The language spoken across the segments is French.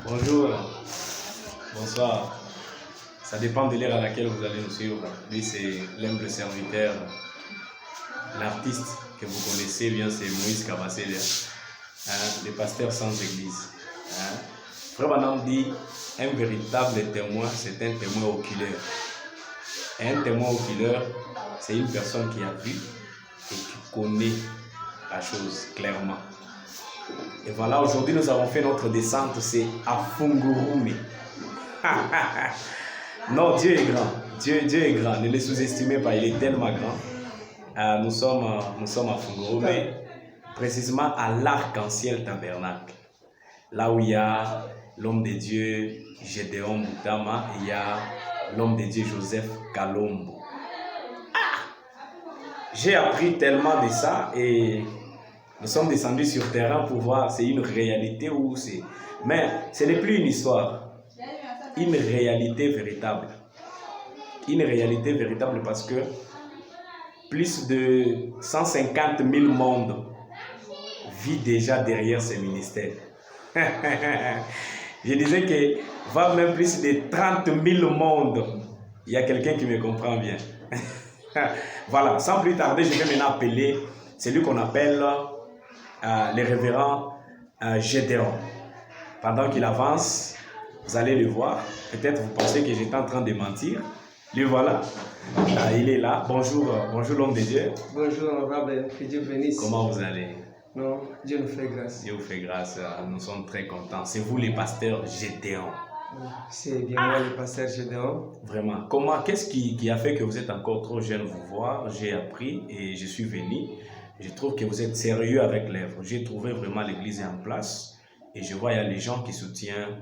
Bonjour, bonsoir. Ça dépend de l'ère à laquelle vous allez nous suivre. Lui, c'est l'humble serviteur, l'artiste que vous connaissez bien, c'est Moïse Kabasele, le pasteur sans église. Frère Branham dit, un véritable témoin, c'est un témoin oculaire. Et un témoin oculaire, c'est une personne qui a vu et qui connaît la chose clairement. Et voilà, aujourd'hui nous avons fait notre descente, c'est à Fungurume. Non, Dieu est grand, Dieu est grand, ne le sous-estimez pas, il est tellement grand. Nous sommes à Fungurume, précisément à l'Arc-en-Ciel Tabernacle, là où il y a l'homme de Dieu Gédéon Boutama et il y a l'homme de Dieu Joseph Kalombo. J'ai appris tellement de ça et nous sommes descendus sur terrain pour voir c'est une réalité ou c'est... Mais ce n'est plus une histoire, une réalité véritable. Une réalité véritable parce que plus de 150 000 mondes vivent déjà derrière ces ministères. Je disais que va même plus de 30 000 mondes. Il y a quelqu'un qui me comprend bien. Voilà, sans plus tarder, je vais maintenant appeler celui qu'on appelle le révérend Gédéon. Pendant qu'il avance, vous allez le voir. Peut-être vous pensez que j'étais en train de mentir. Le voilà. Il est là. Bonjour, bonjour l'homme de Dieu. Bonjour honorable, que Dieu bénisse. Comment vous allez? Non, Dieu nous fait grâce. Dieu vous fait grâce. Nous sommes très contents. C'est vous les pasteurs Gédéon. C'est bien moi le pasteur Gédéon. Vraiment. Comment, qu'est-ce qui a fait que vous êtes encore trop jeune vous voir? J'ai appris et je suis venu. Je trouve que vous êtes sérieux avec l'œuvre. J'ai trouvé vraiment l'église en place et je vois il y a les gens qui soutiennent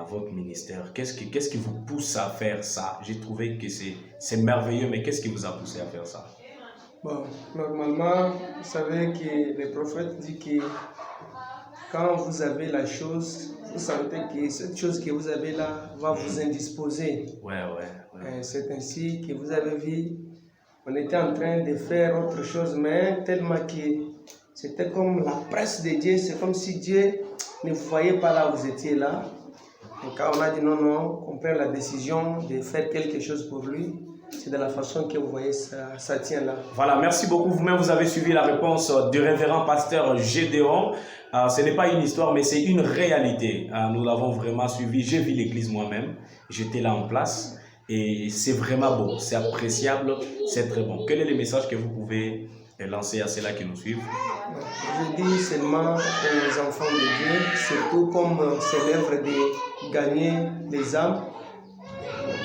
votre ministère. Qu'est-ce qui vous pousse à faire ça? J'ai trouvé que c'est merveilleux, mais qu'est-ce qui vous a poussé à faire ça? Bon, normalement, vous savez que le prophète dit que quand vous avez la chose, vous sentez que cette chose que vous avez là va vous indisposer. Ouais. C'est ainsi que vous avez vu, on était en train de faire autre chose, mais tellement que c'était comme la presse de Dieu, c'est comme si Dieu ne vous voyait pas là où vous étiez là. Et quand on a dit non, on prend la décision de faire quelque chose pour lui, c'est de la façon que vous voyez ça tient là. Voilà, merci beaucoup. Vous-même, vous avez suivi la réponse du révérend pasteur Gédéon. Ce n'est pas une histoire, mais c'est une réalité. Nous l'avons vraiment suivi. J'ai vu l'église moi-même. J'étais là en place. Et c'est vraiment beau, c'est appréciable, c'est très bon. Quel est le message que vous pouvez lancer à ceux-là qui nous suivent? Je dis seulement aux enfants de Dieu, surtout comme c'est l'œuvre de gagner les âmes.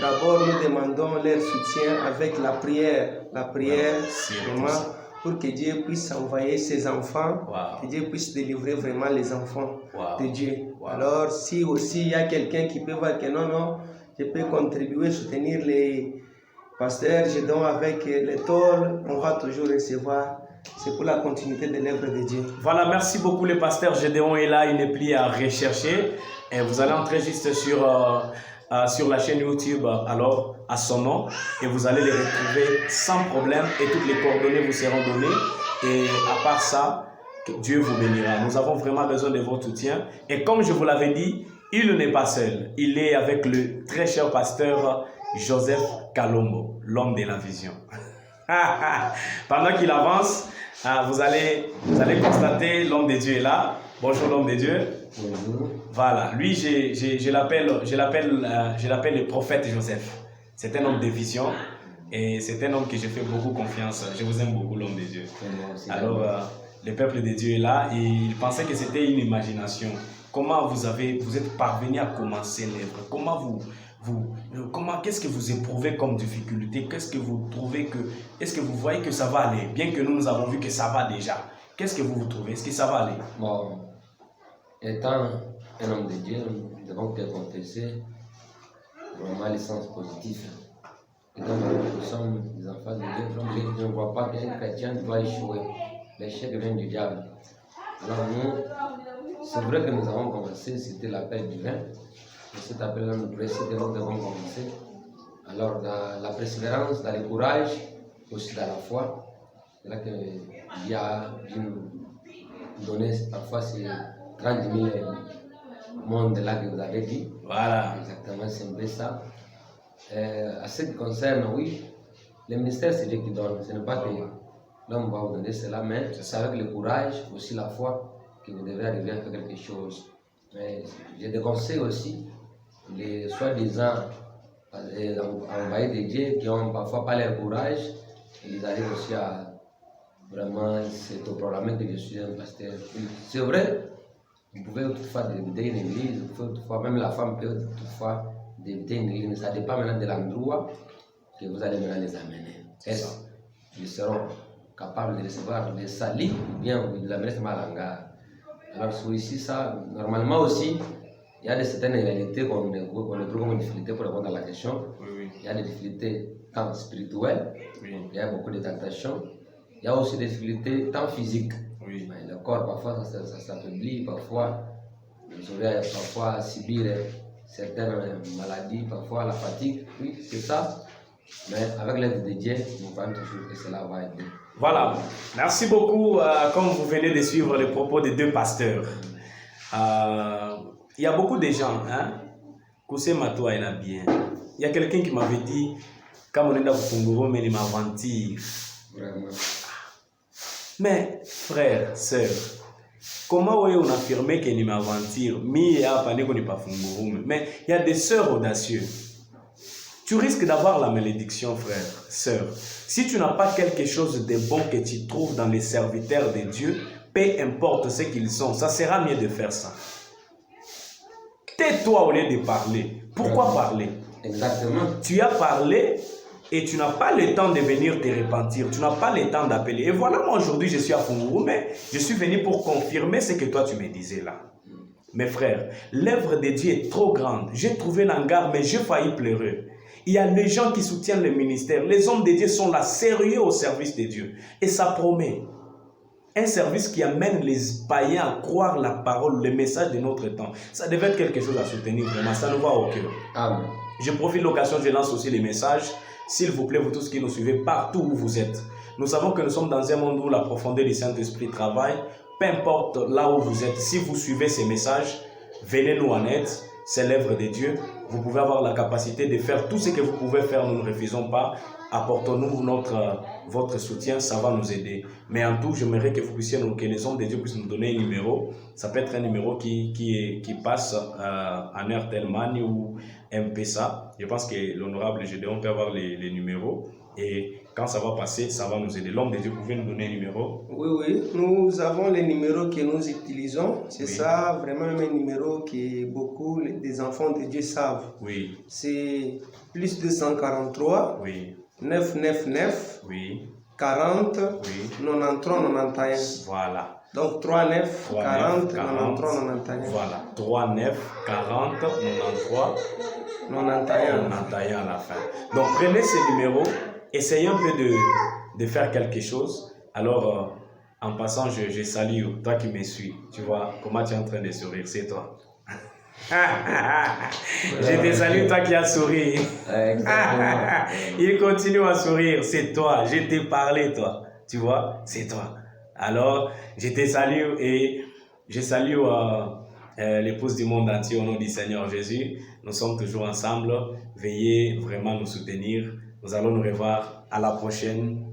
D'abord, nous demandons leur soutien avec la prière. La prière, vraiment, pour que Dieu puisse envoyer ses enfants, que Dieu puisse délivrer vraiment les enfants de Dieu. Alors, si aussi il y a quelqu'un qui peut voir que non, je peux contribuer, soutenir les pasteurs, je donne avec les tôles, on va toujours recevoir. C'est pour la continuité de l'œuvre de Dieu. Voilà, merci beaucoup. Le pasteur Gédéon est là, il n'est plus à rechercher. Et vous allez entrer juste sur la chaîne YouTube, alors à son nom, et vous allez les retrouver sans problème et toutes les coordonnées vous seront données. Et à part ça, Dieu vous bénira. Nous avons vraiment besoin de votre soutien. Et comme je vous l'avais dit, il n'est pas seul. Il est avec le très cher pasteur Joseph Kalombo, l'homme de la vision. Pendant qu'il avance, vous allez constater l'homme de Dieu est là. Bonjour l'homme de Dieu. Bonjour. Voilà, lui je l'appelle le prophète Joseph. C'est un homme de vision et c'est un homme que je fais beaucoup confiance. Je vous aime beaucoup l'homme de Dieu. Alors le peuple de Dieu est là et il pensait que c'était une imagination. Comment vous êtes parvenu à commencer l'œuvre? Qu'est-ce que vous éprouvez comme difficulté? Qu'est-ce que vous trouvez est-ce que vous voyez que ça va aller? Bien que nous avons vu que ça va déjà. Qu'est-ce que vous trouvez? Est-ce que ça va aller? Bon, étant un homme de Dieu, nous devons contester vraiment les sens positifs. Et donc, nous sommes des enfants de Dieu, donc je ne vois pas qu'un chrétien doit échouer. L'échec vient du diable. Alors nous, c'est vrai que nous avons commencé, c'était l'appel divin. Et cet appel-là nous précède, nous devons commencer. Alors, dans la persévérance, dans le courage, aussi dans la foi, c'est là qu'il y a dû nous donner parfois ces 30 000 monde là que vous avez dit. Voilà. Exactement, c'est un peu ça. À ce qui concerne, oui, le ministère, c'est Dieu qui donne. Ce n'est pas que l'homme va vous donner cela, mais c'est avec le courage, aussi la foi, que vous devez arriver à faire quelque chose. Mais je déconseille aussi les soi-disant envoyés de Dieu qui n'ont parfois pas leur courage. Ils arrivent aussi à vraiment c'est au programme que je suis un pasteur. C'est vrai, vous pouvez toutefois débuter une église, vous pouvez toutefois, même la femme peut toutefois débuter une église, mais ça dépend maintenant de l'endroit que vous allez maintenant les amener. Est-ce qu'ils seront capables de recevoir des salis ou bien vous les amenez seulement à l'hangar? Alors sur ici, ça, normalement aussi, il y a de certaines réalités qu'on trouve comme une difficulté pour répondre à la question. Oui. Il y a des difficultés tant spirituelles, il y a beaucoup de tentations. Il y a aussi des difficultés tant physiques. Oui. Le corps, parfois, ça s'affaiblit, parfois, vous aurez parfois à subir certaines maladies, parfois la fatigue. Oui, c'est ça. Mais avec l'aide de Dieu, nous voyons toujours que cela va aider. Voilà. Merci beaucoup. Comme vous venez de suivre les propos des deux pasteurs, il y a beaucoup de gens, hein, Koussé Matoua est bien. Il y a quelqu'un qui m'avait dit, quand on est dans le Funguro, mais il m'aventure. Vraiment. Mais, frère, sœur, comment on affirme qu'il m'aventure? Mais il y a des sœurs audacieuses. Tu risques d'avoir la malédiction, frère, sœur. Si tu n'as pas quelque chose de bon que tu trouves dans les serviteurs de Dieu, peu importe ce qu'ils sont, ça sera mieux de faire ça. Tais-toi au lieu de parler. Pourquoi parler? Exactement. Tu as parlé et tu n'as pas le temps de venir te repentir. Tu n'as pas le temps d'appeler. Et voilà, moi aujourd'hui, je suis à Funguru, mais je suis venu pour confirmer ce que toi tu me disais là. Mes frères, l'œuvre de Dieu est trop grande. J'ai trouvé l'hangar, mais j'ai failli pleurer. Il y a les gens qui soutiennent le ministère. Les hommes de Dieu sont là, sérieux au service de Dieu. Et ça promet. Un service qui amène les païens à croire la parole, le message de notre temps. Ça devait être quelque chose à soutenir, vraiment. Ça nous va au cœur. Amen. Je profite de l'occasion, je lance aussi les messages. S'il vous plaît, vous tous qui nous suivez, partout où vous êtes. Nous savons que nous sommes dans un monde où la profondeur du Saint-Esprit travaille. Peu importe là où vous êtes, si vous suivez ces messages, venez nous en aide. C'est l'œuvre de Dieu. Vous pouvez avoir la capacité de faire tout ce que vous pouvez faire. Nous ne refusons pas. Apportons-nous votre soutien, ça va nous aider. Mais en tout, j'aimerais que vous puissiez, que les hommes de Dieu puissent nous donner un numéro. Ça peut être un numéro qui passe en Airtel Money ou M-Pesa. Je pense que l'honorable Gédéon peut avoir les numéros. Et quand ça va passer, ça va nous aider. L'homme de Dieu, vous pouvez nous donner un numéro? Oui, nous avons les numéros que nous utilisons. C'est Oui. ça, vraiment un numéro que beaucoup des enfants de Dieu savent. Oui. C'est plus 243 Oui. 999 Oui. 40 Oui. 93 91. Voilà. Donc 39 40 93 91. Voilà. 39 40 93 91 à la fin. Donc prenez ce numéro, essayez un peu de faire quelque chose. Alors en passant, je salue toi qui me suis. Tu vois comment tu es en train de sourire, c'est toi. Je te salue toi qui as souri. Il continue à sourire, c'est toi. Je t'ai parlé toi. Tu vois, c'est toi. Alors je te salue et je salue l'épouse du monde entier au nom du Seigneur Jésus. Nous sommes toujours ensemble. Veuillez vraiment nous soutenir. Nous allons nous revoir à la prochaine.